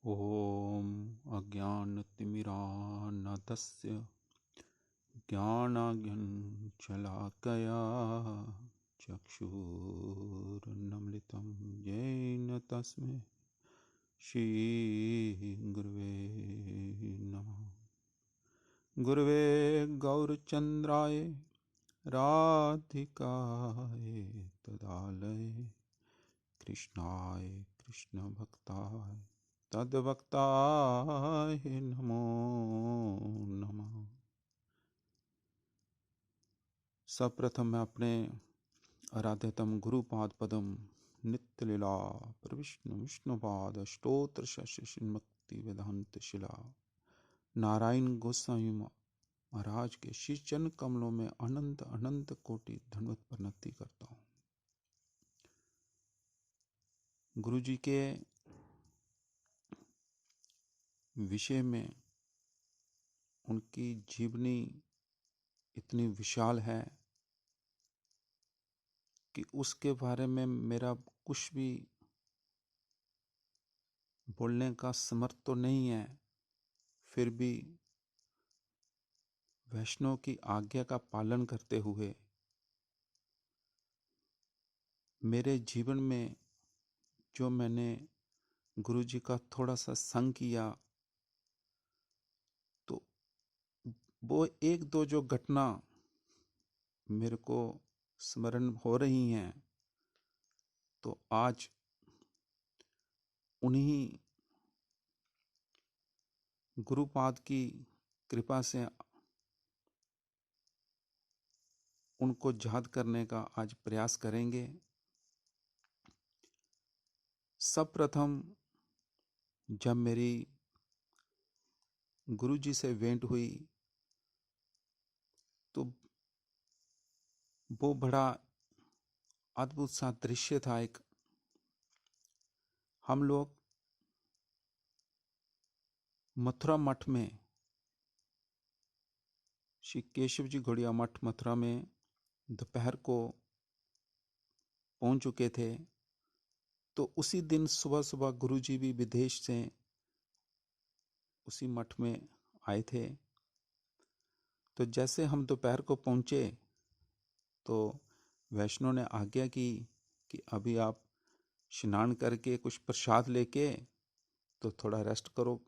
ॐ अज्ञानतिमिरान्धस्य ज्ञानाञ्जनशलाकया चक्षुरुन्मीलितं येन तस्मै श्रीगुरुवे नमः। गुरुवे गौरचन्द्राय राधिकाय तदालये कृष्णाय कृष्णभक्ताय तद्भक्ताय नमो नमः। सर्वप्रथम मैं अपने आराध्यतम गुरुपाद पदम नित्य लीला प्रविष्णु विष्णुपाद स्तोत्र शस्य श्रीमक्ति वेदांत शिला नारायण गोस्वामी महाराज के श्री चरण कमलों में अनंत अनंत कोटि धन्यवाद प्रणति करता हूँ। गुरु जी के विषय में उनकी जीवनी इतनी विशाल है कि उसके बारे में मेरा कुछ भी बोलने का समर्थ तो नहीं है, फिर भी वैष्णव की आज्ञा का पालन करते हुए मेरे जीवन में जो मैंने गुरु जी का थोड़ा सा संग किया, तो वो एक दो जो घटना मेरे को स्मरण हो रही हैं, तो आज उन्हीं गुरुपाद की कृपा से उनको याद करने का आज प्रयास करेंगे। सब प्रथम जब मेरी गुरु जी से भेंट हुई तो वो बड़ा अद्भुत सा दृश्य था। एक हम लोग मथुरा मठ में, श्री केशव जी घोड़िया मठ मथुरा में दोपहर को पहुंच चुके थे। तो उसी दिन सुबह सुबह गुरु जी भी विदेश से उसी मठ में आए थे। तो जैसे हम दोपहर को पहुंचे तो वैष्णव ने आज्ञा की कि अभी आप स्नान करके कुछ प्रसाद लेके तो थोड़ा रेस्ट करो,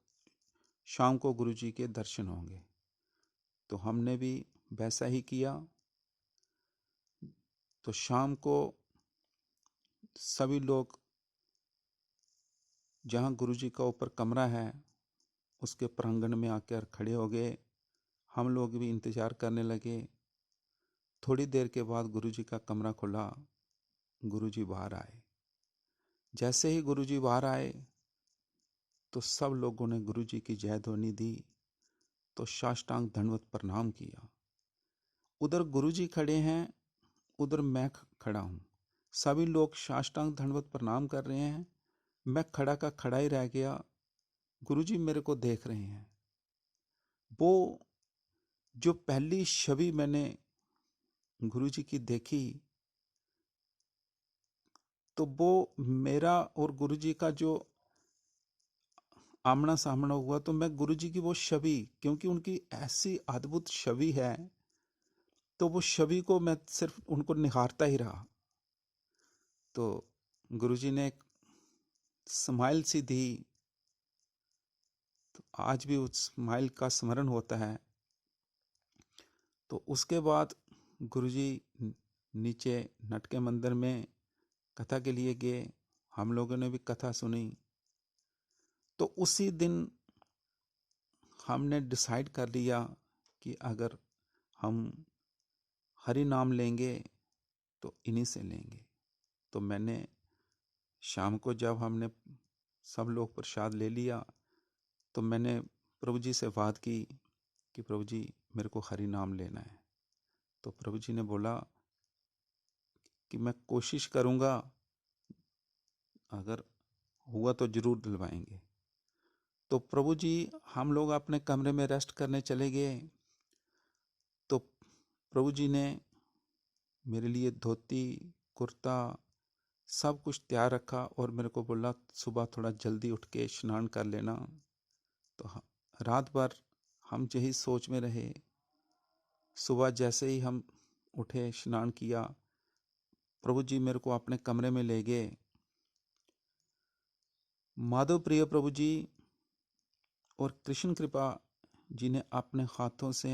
शाम को गुरु जी के दर्शन होंगे। तो हमने भी वैसा ही किया। तो शाम को सभी लोग जहाँ गुरु जी का ऊपर कमरा है उसके प्रांगण में आकर खड़े हो गए। हम लोग भी इंतजार करने लगे। थोड़ी देर के बाद गुरु जी का कमरा खुला, गुरु जी बाहर आए। जैसे ही गुरु जी बाहर आए तो सब लोगों ने गुरु जी की जय ध्वनि दी, तो साष्टांग दंडवत प्रणाम किया। उधर गुरु जी खड़े हैं, उधर मैं खड़ा हूँ। सभी लोग साष्टांग दंडवत प्रणाम कर रहे हैं, मैं खड़ा का खड़ा ही रह गया। गुरु जी मेरे को देख रहे हैं। वो जो पहली छवि मैंने गुरु जी की देखी, तो वो मेरा और गुरु जी का जो आमना सामना हुआ, तो मैं गुरु जी की वो छवि, क्योंकि उनकी ऐसी अद्भुत छवि है, तो वो छवि को मैं सिर्फ उनको निहारता ही रहा। तो गुरु जी ने एक स्माइल सी दी, तो आज भी उस स्माइल का स्मरण होता है। तो उसके बाद गुरु जी नीचे नटके मंदिर में कथा के लिए गए। हम लोगों ने भी कथा सुनी। तो उसी दिन हमने डिसाइड कर लिया कि अगर हम हरि नाम लेंगे तो इन्हीं से लेंगे। तो मैंने शाम को जब हमने सब लोग प्रसाद ले लिया, तो मैंने प्रभु जी से बात की कि प्रभु जी मेरे को हरि नाम लेना है। तो प्रभु जी ने बोला कि मैं कोशिश करूँगा, अगर हुआ तो जरूर दिलवाएंगे। तो प्रभु जी, हम लोग अपने कमरे में रेस्ट करने चले गए। तो प्रभु जी ने मेरे लिए धोती कुर्ता सब कुछ तैयार रखा और मेरे को बोला सुबह थोड़ा जल्दी उठ के स्नान कर लेना। तो रात भर हम यही सोच में रहे। सुबह जैसे ही हम उठे, स्नान किया, प्रभु जी मेरे को अपने कमरे में ले गए। माधव प्रिय प्रभु जी और कृष्ण कृपा जी ने अपने हाथों से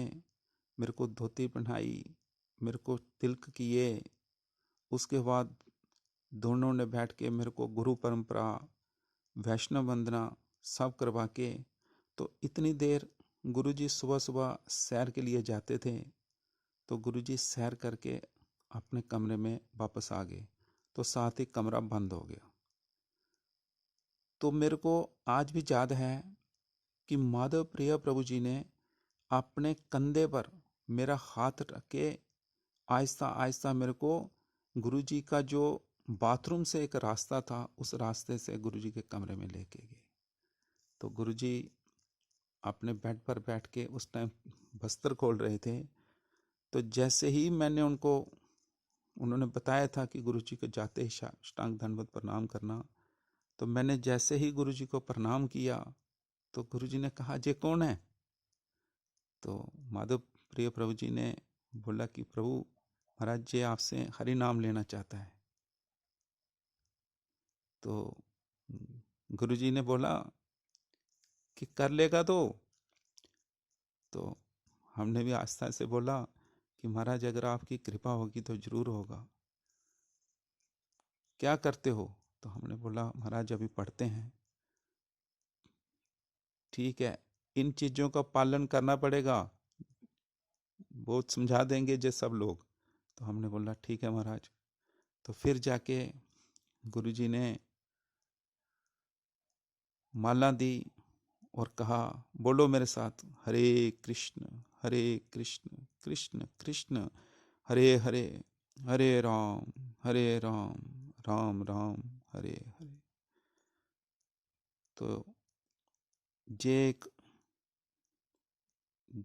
मेरे को धोती पहनाई, मेरे को तिलक किए। उसके बाद दोनों ने बैठ के मेरे को गुरु परंपरा, वैष्णव वंदना सब करवा के, तो इतनी देर गुरुजी सुबह सुबह सैर के लिए जाते थे, तो गुरुजी सैर करके अपने कमरे में वापस आ गए, तो साथ ही कमरा बंद हो गया। तो मेरे को आज भी याद है कि माधव प्रिय प्रभु जी ने अपने कंधे पर मेरा हाथ रख के आहिस्ता आहिस्ता मेरे को गुरुजी का जो बाथरूम से एक रास्ता था, उस रास्ते से गुरुजी के कमरे में लेके गए। तो गुरुजी अपने बेड पर बैठ के उस टाइम बस्तर खोल रहे थे। तो जैसे ही उन्होंने बताया था कि गुरुजी को जाते ही साष्टांग दंडवत प्रणाम करना, तो मैंने जैसे ही गुरुजी को प्रणाम किया तो गुरुजी ने कहा, ये कौन है? तो माधव प्रिय प्रभु जी ने बोला कि प्रभु महाराज जी आपसे हरि नाम लेना चाहता है। तो गुरुजी ने बोला कि कर लेगा तो हमने भी आस्था से बोला कि महाराज अगर आपकी कृपा होगी तो जरूर होगा। क्या करते हो? तो हमने बोला महाराज अभी पढ़ते हैं। ठीक है, इन चीजों का पालन करना पड़ेगा, बहुत समझा देंगे जे सब लोग। तो हमने बोला ठीक है महाराज। तो फिर जाके गुरुजी ने माला दी और कहा, बोलो मेरे साथ, हरे कृष्ण कृष्ण कृष्ण हरे हरे, हरे राम राम राम हरे हरे। तो ये एक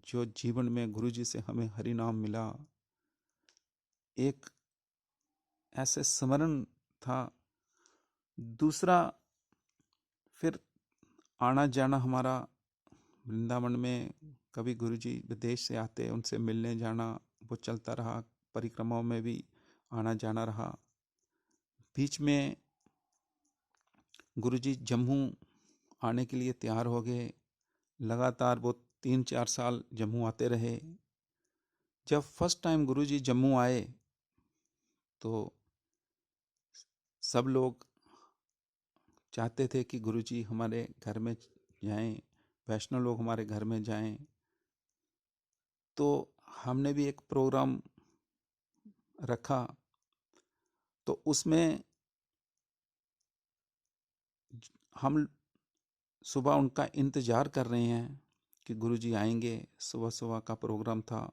जो जीवन में गुरुजी से हमें हरि नाम मिला, एक ऐसे स्मरण था। दूसरा, फिर आना जाना हमारा वृंदावन में, कभी गुरुजी विदेश से आते, उनसे मिलने जाना, वो चलता रहा। परिक्रमाओं में भी आना जाना रहा। बीच में गुरुजी जम्मू आने के लिए तैयार हो गए। लगातार वो 3-4 साल जम्मू आते रहे। जब फर्स्ट टाइम गुरुजी जम्मू आए तो सब लोग चाहते थे कि गुरुजी हमारे घर में जाएं, वैष्णव लोग हमारे घर में जाएं। तो हमने भी एक प्रोग्राम रखा। तो उसमें हम सुबह उनका इंतज़ार कर रहे हैं कि गुरुजी आएंगे। सुबह सुबह का प्रोग्राम था,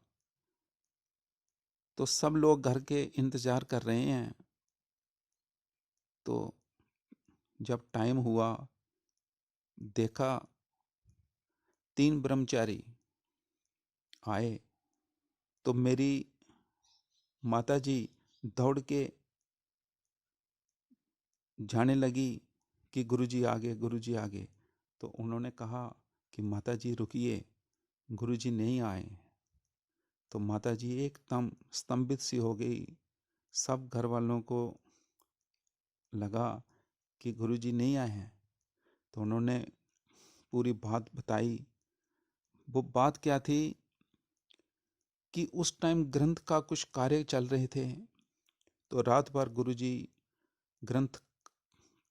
तो सब लोग घर के इंतज़ार कर रहे हैं। तो जब टाइम हुआ, देखा 3 ब्रह्मचारी आए, तो मेरी माताजी दौड़ के जाने लगी कि गुरुजी आ गए, गुरुजी आ गए। तो उन्होंने कहा कि माताजी रुकिए, गुरुजी नहीं आए। तो माताजी एकदम स्तंभित सी हो गई। सब घर वालों को लगा कि गुरुजी नहीं आए हैं। तो उन्होंने पूरी बात बताई। वो बात क्या थी कि उस टाइम ग्रंथ का कुछ कार्य चल रहे थे। तो रात भर गुरुजी ग्रंथ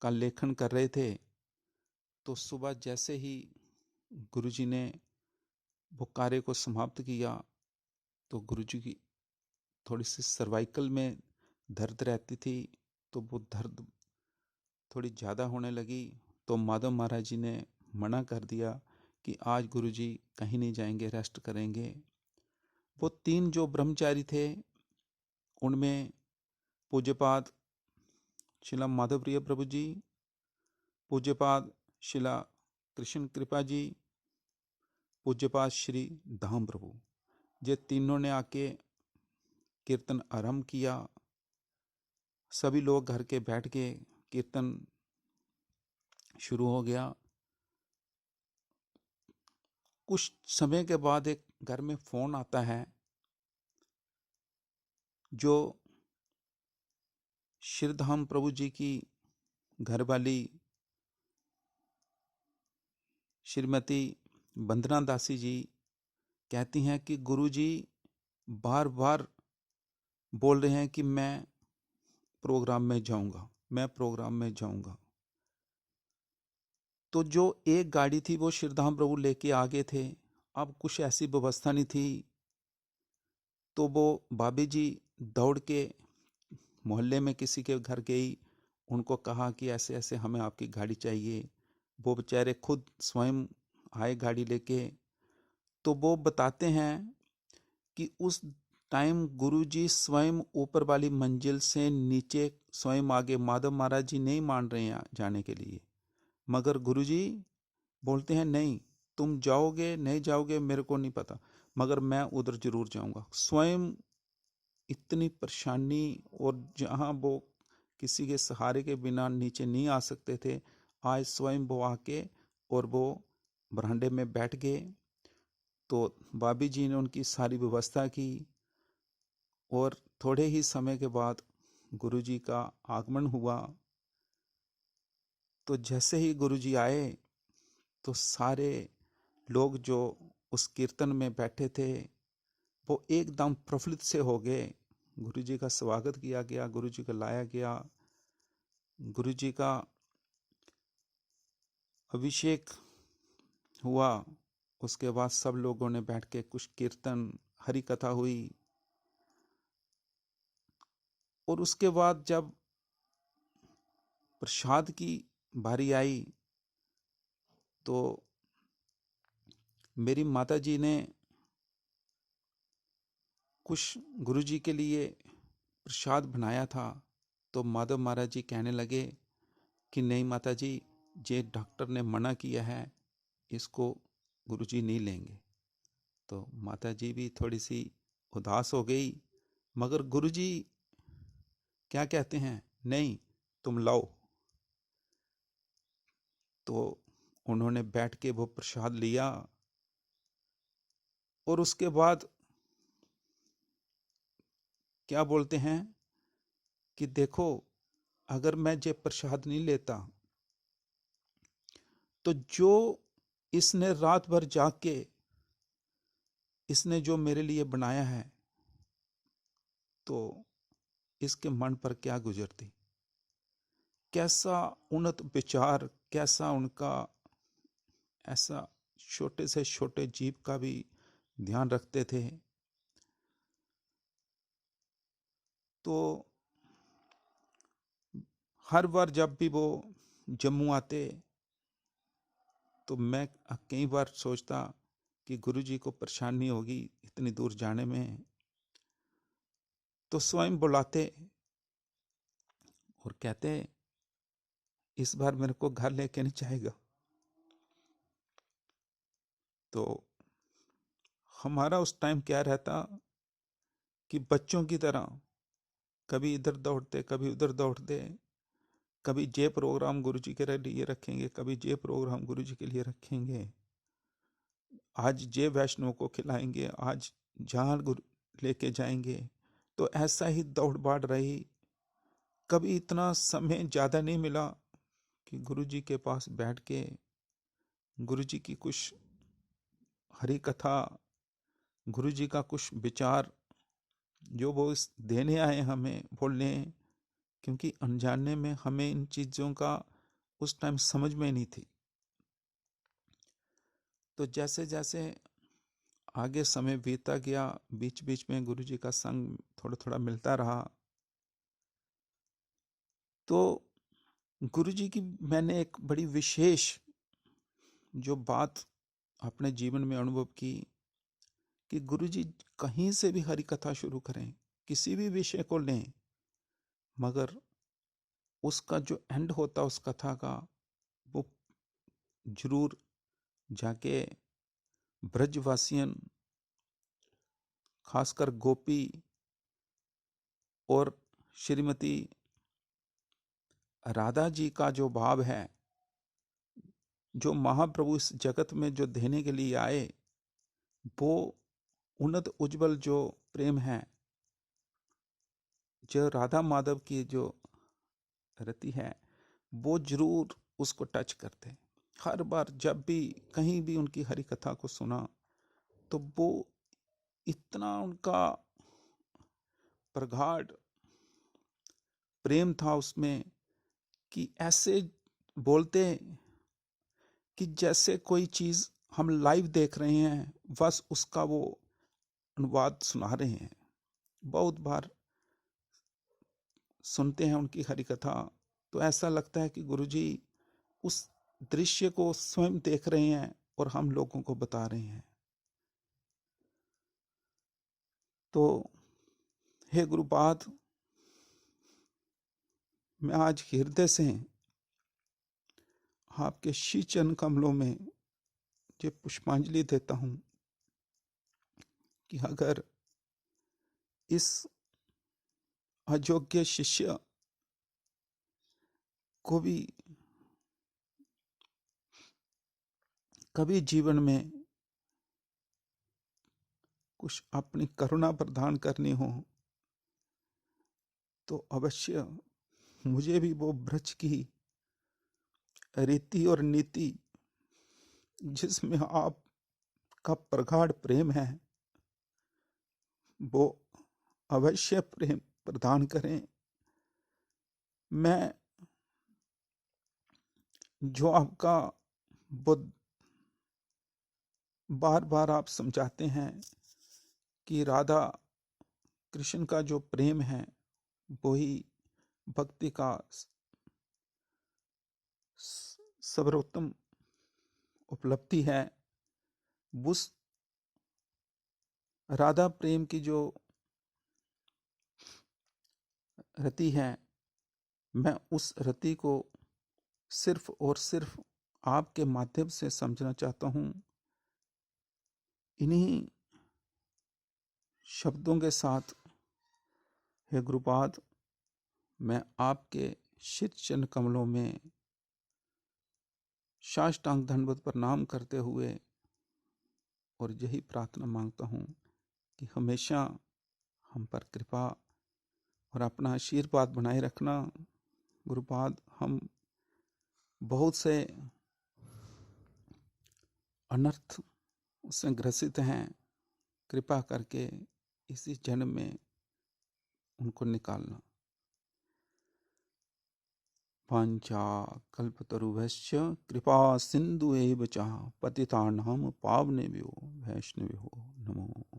का लेखन कर रहे थे। तो सुबह जैसे ही गुरुजी ने वो कार्य को समाप्त किया, तो गुरुजी की थोड़ी सी सर्वाइकल में दर्द रहती थी। तो वो दर्द थोड़ी ज़्यादा होने लगी। तो माधव महाराज जी ने मना कर दिया कि आज गुरुजी कहीं नहीं जाएंगे, रेस्ट करेंगे। वो 3 जो ब्रह्मचारी थे, उनमें पूज्यपाद शिला माधव प्रिय प्रभु जी, पूज्यपाद शिला कृष्ण कृपा जी, पूज्यपाद श्री धाम प्रभु, ये तीनों ने आके कीर्तन आरंभ किया। सभी लोग घर के बैठ के कीर्तन शुरू हो गया। कुछ समय के बाद एक घर में फोन आता है, जो श्रीधाम प्रभु जी की घरवाली श्रीमती वंदना दासी जी कहती हैं कि गुरु जी बार बार बोल रहे हैं कि मैं प्रोग्राम में जाऊंगा, मैं प्रोग्राम में जाऊंगा। तो जो एक गाड़ी थी वो श्रीधाम प्रभु लेके आगे थे। अब कुछ ऐसी व्यवस्था नहीं थी, तो वो भाभी जी दौड़ के मोहल्ले में किसी के घर गई, उनको कहा कि ऐसे ऐसे हमें आपकी गाड़ी चाहिए। वो बेचारे खुद स्वयं आए गाड़ी लेके। तो वो बताते हैं कि उस टाइम गुरुजी स्वयं ऊपर वाली मंजिल से नीचे स्वयं आगे, माधव महाराज जी नहीं मान रहे हैं जाने के लिए, मगर गुरुजी बोलते हैं नहीं, तुम जाओगे नहीं जाओगे मेरे को नहीं पता, मगर मैं उधर जरूर जाऊंगा। स्वयं इतनी परेशानी, और जहाँ वो किसी के सहारे के बिना नीचे नहीं आ सकते थे, आज स्वयं वो आके और वो बरामदे में बैठ गए। तो भाभी जी ने उनकी सारी व्यवस्था की, और थोड़े ही समय के बाद गुरु जी का आगमन हुआ। तो जैसे ही गुरु जी आए तो सारे लोग जो उस कीर्तन में बैठे थे वो एकदम प्रफुल्लित से हो गए। गुरु जी का स्वागत किया गया, गुरु जी को लाया गया, गुरु जी का अभिषेक हुआ। उसके बाद सब लोगों ने बैठ के कुछ कीर्तन, हरि कथा हुई। और उसके बाद जब प्रसाद की बारी आई तो मेरी माता जी ने कुछ गुरु जी के लिए प्रसाद बनाया था। तो माधव महाराज जी कहने लगे कि नहीं माता जी, ये डॉक्टर ने मना किया है, इसको गुरु जी नहीं लेंगे। तो माता जी भी थोड़ी सी उदास हो गई, मगर गुरु जी क्या कहते हैं, नहीं तुम लाओ। तो उन्होंने बैठ के वो प्रसाद लिया। और उसके बाद क्या बोलते हैं कि देखो, अगर मैं ये प्रसाद नहीं लेता तो जो इसने रात भर जाग के इसने जो मेरे लिए बनाया है, तो इसके मन पर क्या गुजरती, कैसा उन्नत विचार, कैसा उनका ऐसा छोटे से छोटे जीव का भी ध्यान रखते थे। तो हर बार जब भी वो जम्मू आते तो मैं कई बार सोचता कि गुरु जी को परेशानी होगी इतनी दूर जाने में। तो स्वयं बुलाते और कहते इस बार मेरे को घर लेके नहीं जाएगा। तो हमारा उस टाइम क्या रहता कि बच्चों की तरह कभी इधर दौड़ते कभी उधर दौड़ते, कभी जे प्रोग्राम गुरु जी के लिए रखेंगे, कभी जे प्रोग्राम गुरु जी के लिए रखेंगे, आज जे वैष्णव को खिलाएंगे, आज जहाँ गुरु लेके जाएंगे। तो ऐसा ही दौड़ बाढ़ रही। कभी इतना समय ज़्यादा नहीं मिला कि गुरु जी के पास बैठ के गुरु जी की कुछ हरि कथा, गुरु जी का कुछ विचार जो वो देने आए हमें बोलने, क्योंकि अनजाने में हमें इन चीज़ों का उस टाइम समझ में नहीं थी। तो जैसे जैसे आगे समय बीतता गया, बीच बीच में गुरु जी का संग थोड़ा थोड़ा मिलता रहा। तो गुरु जी की मैंने एक बड़ी विशेष जो बात अपने जीवन में अनुभव की कि गुरु जी कहीं से भी हरि कथा शुरू करें, किसी भी विषय को लें, मगर उसका जो एंड होता उस कथा का, वो जरूर जाके ब्रजवासियन, खासकर गोपी और श्रीमती राधा जी का जो भाव है, जो महाप्रभु इस जगत में जो देने के लिए आए, वो उन्नत उज्जवल जो प्रेम है, जो राधा माधव की जो रति है, वो जरूर उसको टच करते। हर बार जब भी कहीं भी उनकी हरि कथा को सुना तो वो इतना उनका प्रगाढ़ प्रेम था उसमें कि ऐसे बोलते कि जैसे कोई चीज हम लाइव देख रहे हैं, बस उसका वो अनुवाद सुना रहे हैं। बहुत बार सुनते हैं उनकी हरि कथा तो ऐसा लगता है कि गुरुजी उस दृश्य को स्वयं देख रहे हैं और हम लोगों को बता रहे हैं। तो हे गुरुपाद, मैं आज हृदय से आपके श्री चरण कमलों में ये पुष्पांजलि देता हूं कि अगर इस अयोग्य शिष्य को भी कभी जीवन में कुछ अपनी करुणा प्रदान करनी हो तो अवश्य मुझे भी वो ब्रज की रीति और नीति जिसमें आपका प्रगाढ़ प्रेम है, वो अवश्य प्रेम प्रदान करें। मैं जो आपका वो बार बार आप समझाते हैं कि राधा कृष्ण का जो प्रेम है वही भक्ति का सर्वोत्तम उपलब्धि है। उस राधा प्रेम की जो रति है, मैं उस रति को सिर्फ और सिर्फ आपके माध्यम से समझना चाहता हूं। इन्हीं शब्दों के साथ हे गुरुपाद, मैं आपके श्री चरण कमलों में साष्टांग दंडवत प्रणाम करते हुए और यही प्रार्थना मांगता हूं कि हमेशा हम पर कृपा और अपना आशीर्वाद बनाए रखना। गुरुपाद, हम बहुत से अनर्थ से ग्रसित हैं, कृपा करके इसी जन्म में उनको निकालना। वाञ्छा कल्पतरुभ्यश्च कृपा सिन्धुएव च पतितानां पावनेभ्यो वैष्णवेभ्यो नमो